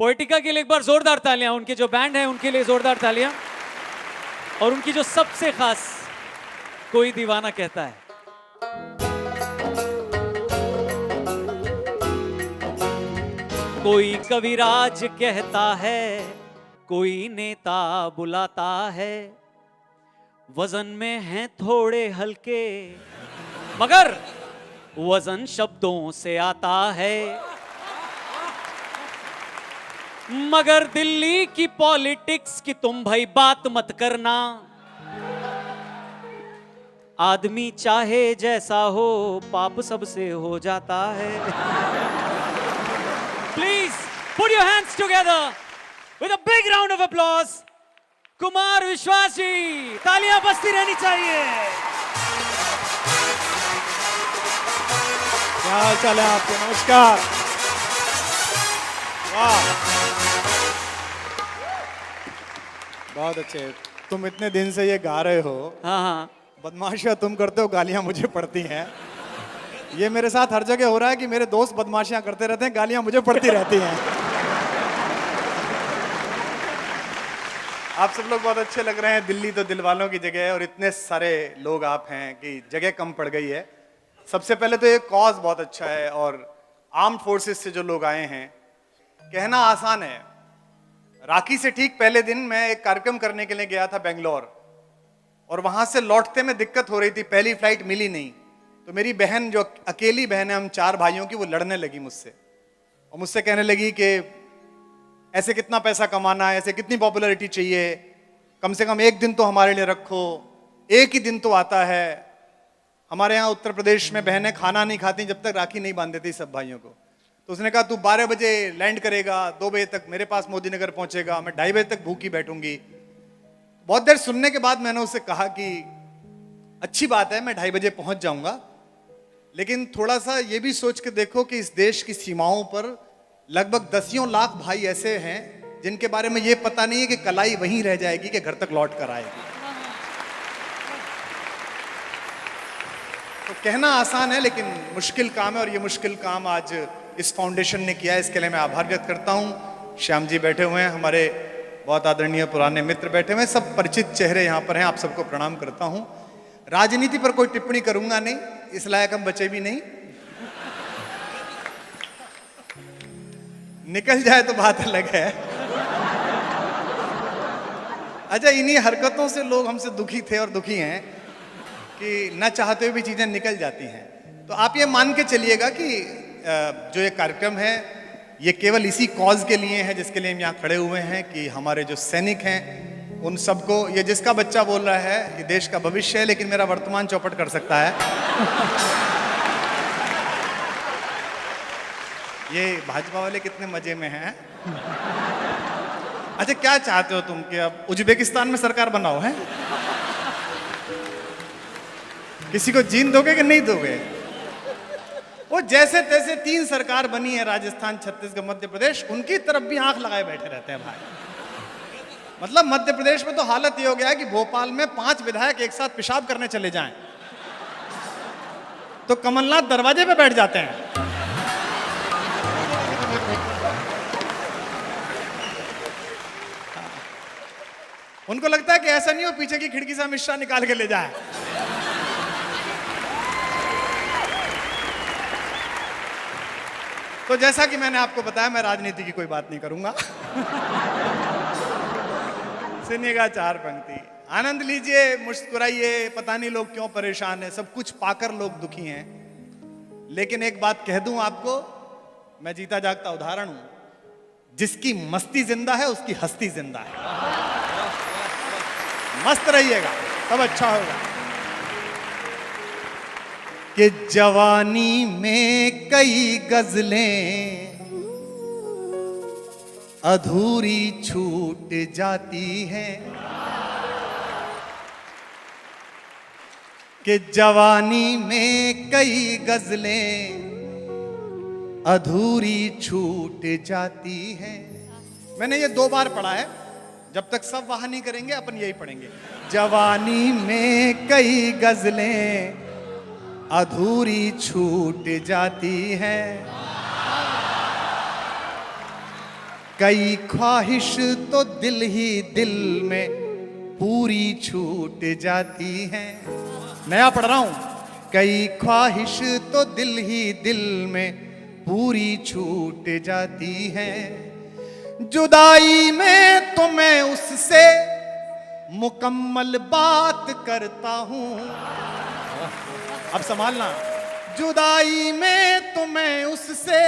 Poetica के लिए एक बार जोरदार तालियां, उनके जो बैंड है उनके लिए जोरदार तालियां, और उनकी जो सबसे खास कोई दीवाना कहता है। कोई कविराज कहता है, कोई नेता बुलाता है, वजन में हैं थोड़े हल्के मगर वजन शब्दों से आता है। मगर दिल्ली की पॉलिटिक्स की तुम भाई बात मत करना, आदमी चाहे जैसा हो पाप सबसे हो जाता है। Please put your hands together with a big round of applause, Kumar विश्वास जी। तालियां बजती रहनी चाहिए। क्या हाल चाल है आपके? नमस्कार। वाह, बहुत अच्छे। तुम इतने दिन से ये गा रहे हो। हाँ, बदमाशियां तुम करते हो, गालियां मुझे पड़ती हैं। ये मेरे साथ हर जगह हो रहा है कि मेरे दोस्त बदमाशियां करते रहते हैं, गालियां मुझे पड़ती रहती हैं। आप सब लोग बहुत अच्छे लग रहे हैं। दिल्ली तो दिल वालों की जगह है और इतने सारे लोग आप हैं कि जगह कम पड़ गई है। सबसे पहले तो ये कॉज बहुत अच्छा है और आर्म्ड फोर्सेस से जो लोग आए हैं, कहना आसान है। राखी से ठीक पहले दिन मैं एक कार्यक्रम करने के लिए गया था बेंगलोर, और वहां से लौटते में दिक्कत हो रही थी, पहली फ्लाइट मिली नहीं। तो मेरी बहन, जो अकेली बहन है हम 4 भाइयों की, वो लड़ने लगी मुझसे और मुझसे कहने लगी कि ऐसे कितना पैसा कमाना है, ऐसे कितनी पॉपुलैरिटी चाहिए, कम से कम एक दिन तो हमारे लिए रखो, एक ही दिन तो आता है। हमारे यहाँ उत्तर प्रदेश में बहनें खाना नहीं खाती जब तक राखी नहीं बांध देती सब भाइयों को। तो उसने कहा तू 12 बजे लैंड करेगा, 2 बजे तक मेरे पास मोदी नगर पहुंचेगा, मैं 2:30 बजे तक भूखी बैठूंगी। बहुत देर सुनने के बाद मैंने उससे कहा कि अच्छी बात है, मैं 2:30 बजे पहुंच जाऊंगा, लेकिन थोड़ा सा ये भी सोच के देखो कि इस देश की सीमाओं पर लगभग 10 लाख भाई ऐसे हैं जिनके बारे में ये पता नहीं है कि कलाई वहीं रह जाएगी कि घर तक लौट कर आएगी। तो कहना आसान है लेकिन मुश्किल काम है, और ये मुश्किल काम आज इस फाउंडेशन ने किया है। इसके लिए मैं आभार व्यक्त करता हूँ। श्याम जी बैठे हुए हैं, हमारे बहुत आदरणीय पुराने मित्र बैठे हुए हैं, सब परिचित चेहरे यहाँ पर हैं। आप सबको प्रणाम करता हूँ। राजनीति पर कोई टिप्पणी करूंगा नहीं, इस लायक हम बचे भी नहीं। निकल जाए तो बात अलग है। अच्छा, इन्हीं हरकतों से लोग हमसे दुखी थे और दुखी हैं कि न चाहते हुए भी चीजें निकल जाती हैं। तो आप ये मान के चलिएगा कि जो ये कार्यक्रम है ये केवल इसी कॉज के लिए है जिसके लिए हम यहाँ खड़े हुए हैं, कि हमारे जो सैनिक हैं उन सबको, ये जिसका बच्चा बोल रहा है ये देश का भविष्य है, लेकिन मेरा वर्तमान चौपट कर सकता है। ये भाजपा वाले कितने मजे में हैं। अच्छा, क्या चाहते हो तुम कि अब उज्बेकिस्तान में सरकार बनाओ? है किसी को जीन दोगे कि नहीं दोगे? वो जैसे तैसे 3 सरकार बनी है, राजस्थान, छत्तीसगढ़, मध्य प्रदेश, उनकी तरफ भी आंख लगाए बैठे रहते हैं भाई। मतलब मध्य प्रदेश में तो हालत ये हो गया है कि भोपाल में 5 विधायक एक साथ पेशाब करने चले जाएं तो कमलनाथ दरवाजे पे बैठ जाते हैं। उनको लगता है कि ऐसा नहीं हो पीछे की खिड़की से अमित शाह निकाल के ले जाए। तो जैसा कि मैंने आपको बताया, मैं राजनीति की कोई बात नहीं करूंगा। सुनिएगा 4 पंक्ति, आनंद लीजिए, मुस्कुराइए। पता नहीं लोग क्यों परेशान हैं, सब कुछ पाकर लोग दुखी हैं। लेकिन एक बात कह दूं आपको, मैं जीता जागता उदाहरण हूं। जिसकी मस्ती जिंदा है उसकी हस्ती जिंदा है। मस्त रहिएगा, सब अच्छा होगा। कि जवानी में कई गजलें अधूरी छूट जाती हैं, कि जवानी में कई गजलें अधूरी छूट जाती हैं। मैंने ये 2 बार पढ़ा है, जब तक सब वाह नहीं करेंगे अपन यही पढ़ेंगे। जवानी में कई गजलें अधूरी छूट जाती हैं, कई ख्वाहिश तो दिल ही दिल में पूरी छूट जाती है। नया पढ़ रहा हूं। कई ख्वाहिश तो दिल ही दिल में पूरी छूट जाती है। जुदाई में तो मैं उससे मुकम्मल बात करता हूं। अब संभालना। जुदाई में तो मैं उससे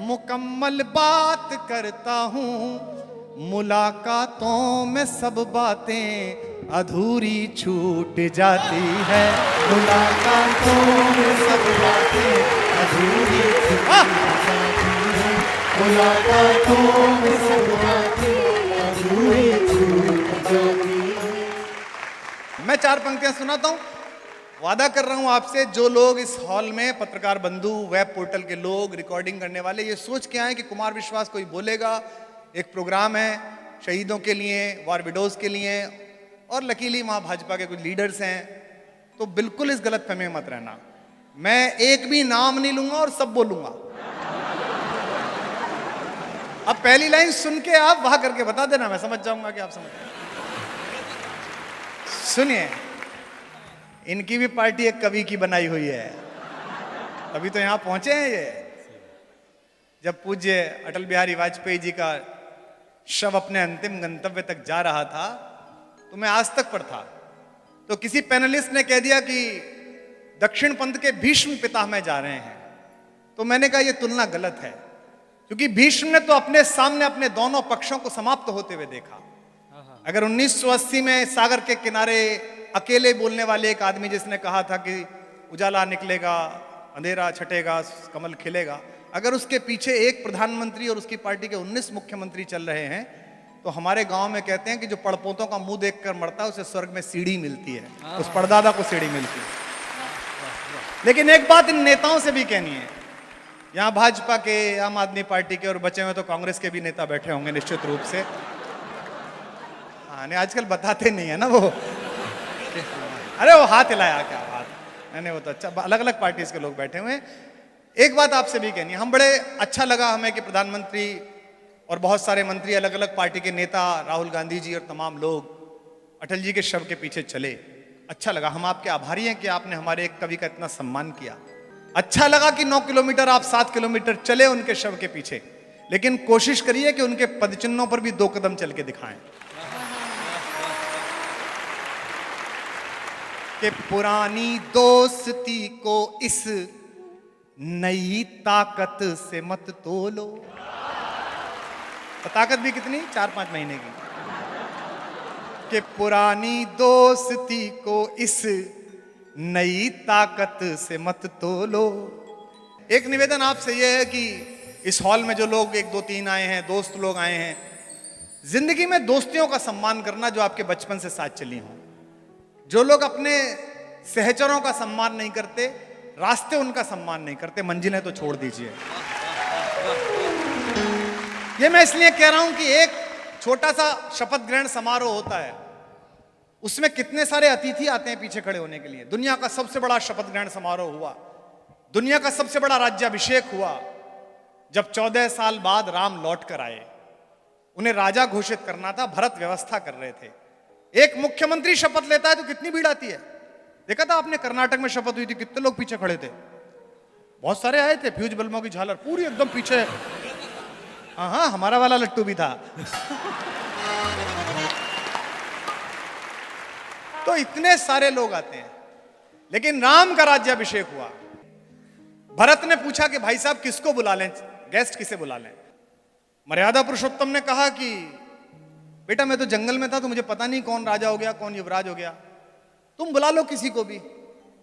मुकम्मल बात करता हूं। मुलाकातों में सब बातें अधूरी छूट जाती है। मुलाकातों में सब बातें अधूरी छूट जाती है। मुलाकातों में सब बातें अधूरी छूट जाती है। मैं 4 पंक्तियां सुनाता हूं। वादा कर रहा हूं आपसे, जो लोग इस हॉल में, पत्रकार बंधु, वेब पोर्टल के लोग, रिकॉर्डिंग करने वाले, ये सोच के आए कि कुमार विश्वास कोई बोलेगा, एक प्रोग्राम है शहीदों के लिए, वॉर विडोज के लिए, और लकीली वहां भाजपा के कुछ लीडर्स हैं, तो बिल्कुल इस गलतफहमी में मत रहना। मैं एक भी नाम नहीं लूंगा और सब बोलूंगा। अब पहली लाइन सुन के आप वहां करके बता देना, मैं समझ जाऊंगा कि आप समझ। सुनिए, इनकी भी पार्टी एक कवि की बनाई हुई है, अभी तो यहां पहुंचे हैं ये। जब पूज्य अटल बिहारी वाजपेयी जी का शव अपने अंतिम गंतव्य तक जा रहा था, तो मैं आज तक पर था, तो किसी पैनलिस्ट ने कह दिया कि दक्षिण पंथ के भीष्म पितामह जा रहे हैं। तो मैंने कहा यह तुलना गलत है, क्योंकि भीष्म ने तो अपने सामने अपने दोनों पक्षों को समाप्त होते हुए देखा। अगर 1980 में सागर के किनारे अकेले बोलने वाले एक आदमी जिसने कहा था कि उजाला निकलेगा, अंधेरा छटेगा, कमल खिलेगा, अगर उसके पीछे एक प्रधानमंत्री और उसकी पार्टी के 19 मुख्यमंत्री चल रहे हैं, तो हमारे गांव में कहते हैं कि जो पड़पोतों का मुंह देखकर मरता है उसे स्वर्ग में सीढ़ी मिलती है, उस परदादा को सीढ़ी मिलती है। लेकिन एक बात इन नेताओं से भी कहनी है, यहां भाजपा के, आम आदमी पार्टी के, और बचे हुए तो कांग्रेस के भी नेता बैठे होंगे निश्चित रूप से। हाँ, नहीं आजकल बताते नहीं है ना वो। अरे वो हाथ हिलाया, क्या बात, नहीं वो तो अच्छा, अलग अलग पार्टी के लोग बैठे हुए हैं। एक बात आपसे भी कहनी है, हम बड़े अच्छा लगा हमें कि प्रधानमंत्री और बहुत सारे मंत्री, अलग अलग पार्टी के नेता, राहुल गांधी जी और तमाम लोग अटल जी के शव के पीछे चले। अच्छा लगा, हम आपके आभारी हैं कि आपने हमारे एक कवि का इतना सम्मान किया। अच्छा लगा कि 9 किलोमीटर आप 7 किलोमीटर चले उनके शव के पीछे, लेकिन कोशिश करिए कि उनके पदचिन्हों पर भी 2 कदम चल के दिखाएं कि पुरानी दोस्ती को इस नई ताकत से मत तोलो। ताकत भी कितनी, 4-5 महीने की। कि पुरानी दोस्ती को इस नई ताकत से मत तोलो। एक निवेदन आपसे यह है कि इस हॉल में जो लोग 1, 2, 3 आए हैं, दोस्त लोग आए हैं, जिंदगी में दोस्तियों का सम्मान करना जो आपके बचपन से साथ चली हों। जो लोग अपने सहचरों का सम्मान नहीं करते, रास्ते उनका सम्मान नहीं करते, मंजिलें तो छोड़ दीजिए। ये मैं इसलिए कह रहा हूं कि एक छोटा सा शपथ ग्रहण समारोह होता है, उसमें कितने सारे अतिथि आते हैं पीछे खड़े होने के लिए। दुनिया का सबसे बड़ा शपथ ग्रहण समारोह हुआ, दुनिया का सबसे बड़ा राज्याभिषेक हुआ, जब 14 साल बाद राम लौट कर आए। उन्हें राजा घोषित करना था, भरत व्यवस्था कर रहे थे। एक मुख्यमंत्री शपथ लेता है तो कितनी भीड़ आती है। देखा था आपने, कर्नाटक में शपथ हुई थी, कितने लोग पीछे खड़े थे, बहुत सारे आए थे, फ्यूज बल्बों की झालर पूरी एकदम पीछे। हाँ, हमारा वाला लट्टू भी था। तो इतने सारे लोग आते हैं, लेकिन राम का राज्याभिषेक हुआ। भरत ने पूछा कि भाई साहब किसको बुला लें, गेस्ट किसे बुला लें। मर्यादा पुरुषोत्तम ने कहा कि बेटा मैं तो जंगल में था, तो मुझे पता नहीं कौन राजा हो गया, कौन युवराज हो गया, तुम बुला लो किसी को भी।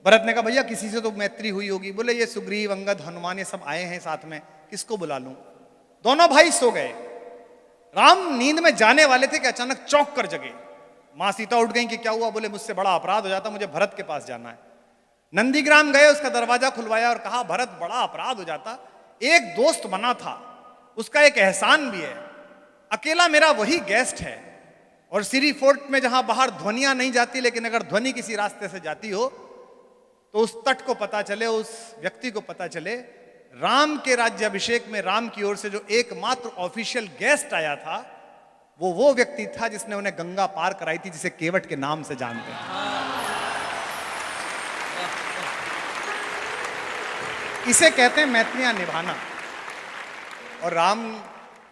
भरत ने कहा भैया किसी से तो मैत्री हुई होगी। बोले ये सुग्रीव, अंगद, हनुमान ये सब आए हैं साथ में, किसको बुला लूं। दोनों भाई सो गए। राम नींद में जाने वाले थे कि अचानक चौंक कर जगे। मां सीता उठ गई कि क्या हुआ। बोले मुझसे बड़ा अपराध हो जाता, मुझे भरत के पास जाना है। नंदीग्राम गए, उसका दरवाजा खुलवाया और कहा भरत बड़ा अपराध हो जाता, एक दोस्त बना था, उसका एक एहसान भी है, अकेला मेरा वही गेस्ट है, और सीरी फोर्ट में जहां बाहर ध्वनियां नहीं जाती, लेकिन अगर ध्वनि किसी रास्ते से जाती हो तो उस तट को पता चले, उस व्यक्ति को पता चले राम के राज्याभिषेक में राम की ओर से जो एकमात्र ऑफिशियल गेस्ट आया था वो व्यक्ति था जिसने उन्हें गंगा पार कराई थी, जिसे केवट के नाम से जानते हैं। इसे कहते हैं मैत्रियां निभाना। और राम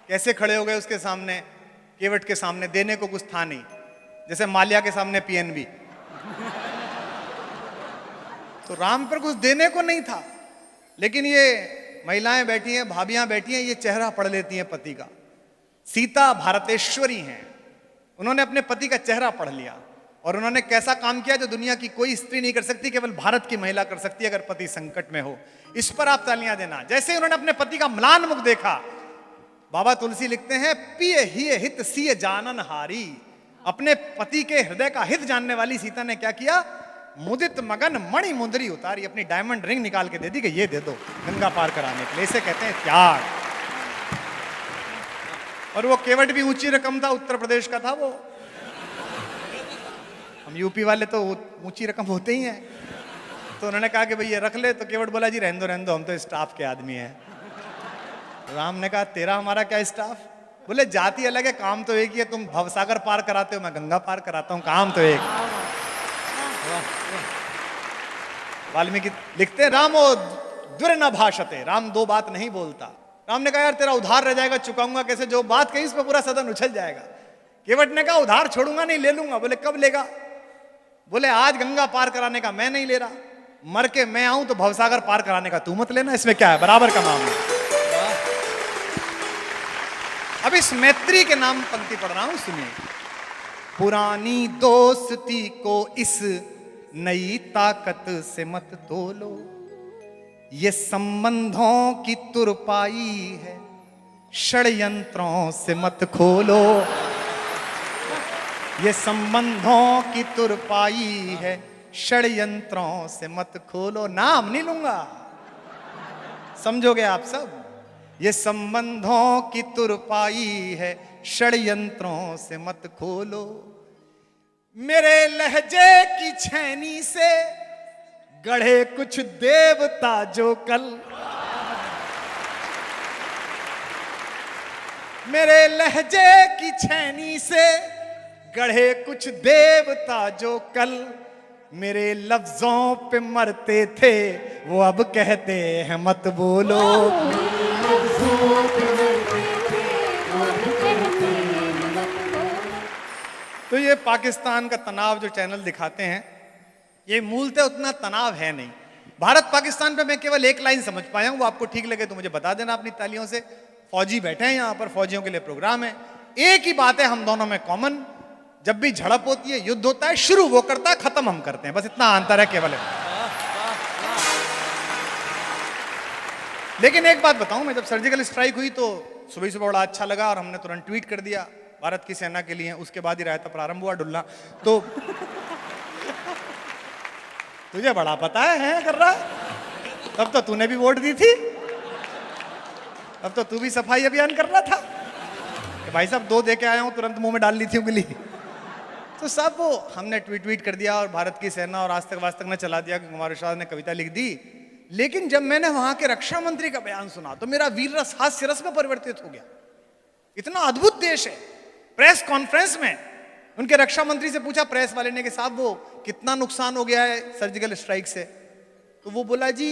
कैसे खड़े हो गए उसके सामने, केवट के सामने? देने को कुछ था नहीं, जैसे माल्या के सामने पीएनबी। तो राम पर कुछ देने को नहीं था, लेकिन ये महिलाएं बैठी हैं, भाभियां बैठी हैं, ये चेहरा पढ़ लेती हैं पति का। सीता भारतेश्वरी हैं, उन्होंने अपने पति का चेहरा पढ़ लिया और उन्होंने कैसा काम किया जो दुनिया की कोई स्त्री नहीं कर सकती, केवल भारत की महिला कर सकती है अगर पति संकट में हो। इस पर आप तालियां देना। जैसे ही उन्होंने अपने पति का म्लान मुख देखा, बाबा तुलसी लिखते हैं, पिय हिय हित सिय जानन हारी। अपने पति के हृदय का हित जानने वाली सीता ने क्या किया? मुदित मगन मणि मुंदरी उतारी, अपनी डायमंड रिंग निकाल के दे दी कि ये दे दो गंगा पार कराने के लिए। इसे कहते हैं त्याग। और वो केवट भी ऊंची रकम था, उत्तर प्रदेश का था वो। हम यूपी वाले तो ऊंची रकम होते ही हैं। तो उन्होंने कहा कि भाई ये रख ले, तो केवट बोला जी रहने दो, हम तो स्टाफ के आदमी हैं। राम ने कहा तेरा हमारा क्या स्टाफ? बोले जाति अलग है, काम तो एक ही है। तुम भवसागर पार कराते हो, मैं गंगा पार कराता हूं, काम तो एक। वाल्मीकि लिखते हैं, रामो द्विर न भाषते, राम दो बात नहीं बोलता। राम ने कहा यार तेरा उधार रह जाएगा, चुकाऊंगा कैसे? जो बात कही उस पर पूरा सदन उछल जाएगा। केवट ने कहा उधार छोड़ूंगा नहीं, ले लूंगा। बोले कब लेगा? बोले आज गंगा पार कराने का मैं नहीं ले रहा, मर के मैं आऊं तो भवसागर पार कराने का तू मत लेना, इसमें क्या है, बराबर का मामला। अब इस मैत्री के नाम पंक्ति पढ़ रहा हूं, सुनिए। पुरानी दोस्ती को इस नई ताकत से मत तोलो, ये संबंधों की तुरपाई है, षड्यंत्रों से मत खोलो। ये संबंधों की तुरपाई है, षड्यंत्रों से मत खोलो। नाम नहीं लूंगा, समझोगे आप सब? ये संबंधों की तुरपाई है, षड्यंत्रों से मत खोलो। मेरे लहजे की छैनी से गढ़े कुछ देवता जो कल, मेरे लहजे की छैनी से गढ़े कुछ देवता जो कल, मेरे लफ्जों पे मरते थे वो अब कहते हैं मत बोलो। तो ये पाकिस्तान का तनाव जो चैनल दिखाते हैं, ये मूलतः उतना तनाव है नहीं। भारत पाकिस्तान पे मैं केवल एक लाइन समझ पाया हूं, वो आपको ठीक लगे तो मुझे बता देना अपनी तालियों से। फौजी बैठे हैं यहाँ पर, फौजियों के लिए प्रोग्राम है। एक ही बात है हम दोनों में कॉमन, जब भी झड़प होती है, युद्ध होता है, शुरू वो करता है, खत्म हम करते हैं, बस इतना अंतर है केवल। लेकिन एक बात बताऊं, मैं जब सर्जिकल स्ट्राइक हुई तो सुबह सुबह बड़ा अच्छा लगा और हमने तुरंत ट्वीट कर दिया भारत की सेना के लिए। उसके बाद ही रायता प्रारंभ हुआ डुलना। तो तुझे बड़ा पता है कर रहा, तब तो तूने भी वोट दी थी, तब तो तू भी सफाई अभियान कर रहा था कि भाई साहब 2 दे के आया हूं, तुरंत मुंह में डाल ली थी उंगली। तो सब वो हमने ट्वीट कर दिया और भारत की सेना और आज तक वास्तव में चला दिया कि कुमार विश्वास ने कविता लिख दी। लेकिन जब मैंने वहां के रक्षा मंत्री का बयान सुना तो मेरा वीर रस हास्य रस में परिवर्तित हो गया। इतना अद्भुत देश है। प्रेस कॉन्फ्रेंस में उनके रक्षा मंत्री से पूछा प्रेस वाले ने कि साहब वो कितना नुकसान हो गया है सर्जिकल स्ट्राइक से? तो वो बोला जी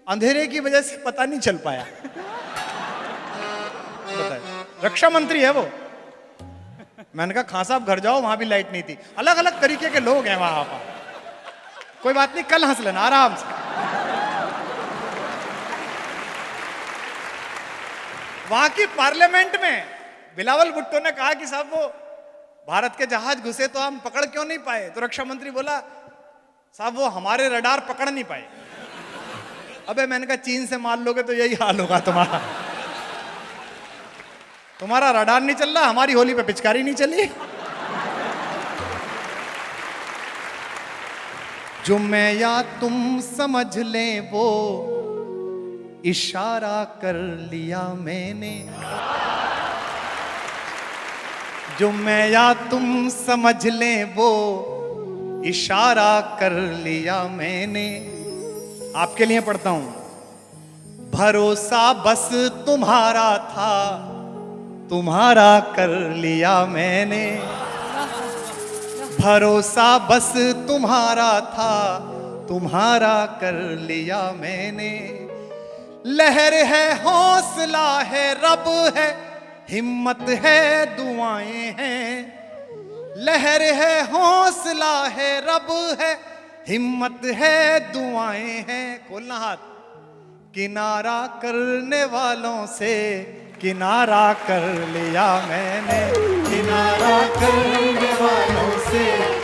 अंधेरे की वजह से पता नहीं चल पाया। रक्षा मंत्री है वो। मैंने कहा खां साहब घर जाओ, वहां भी लाइट नहीं थी। अलग अलग तरीके के लोग हैं वहां पर। कोई बात नहीं, कल हंस लेना आराम से। वहां की पार्लियामेंट में बिलावल भुट्टो ने कहा कि साहब वो भारत के जहाज घुसे तो हम पकड़ क्यों नहीं पाए? तो रक्षा मंत्री बोला साहब वो हमारे रडार पकड़ नहीं पाए। अबे मैंने कहा चीन से मार लोगे तो यही हाल होगा तुम्हारा। तुम्हारा रडार नहीं चल रहा, हमारी होली पे पिचकारी नहीं चली। जो मैं या तुम समझ ले वो इशारा कर लिया मैंने, जो मैं या तुम समझ ले वो इशारा कर लिया मैंने। आपके लिए पढ़ता हूं। भरोसा बस तुम्हारा था, तुम्हारा कर लिया मैंने। भरोसा बस तुम्हारा था, तुम्हारा कर लिया मैंने। लहर है, हौसला है, रब है, हिम्मत है, दुआएं हैं। लहर है, हौसला है, रब है, हिम्मत है, दुआएं हैं। खोलना हाथ। किनारा करने वालों से किनारा कर लिया मैंने। किनारा करने वालों से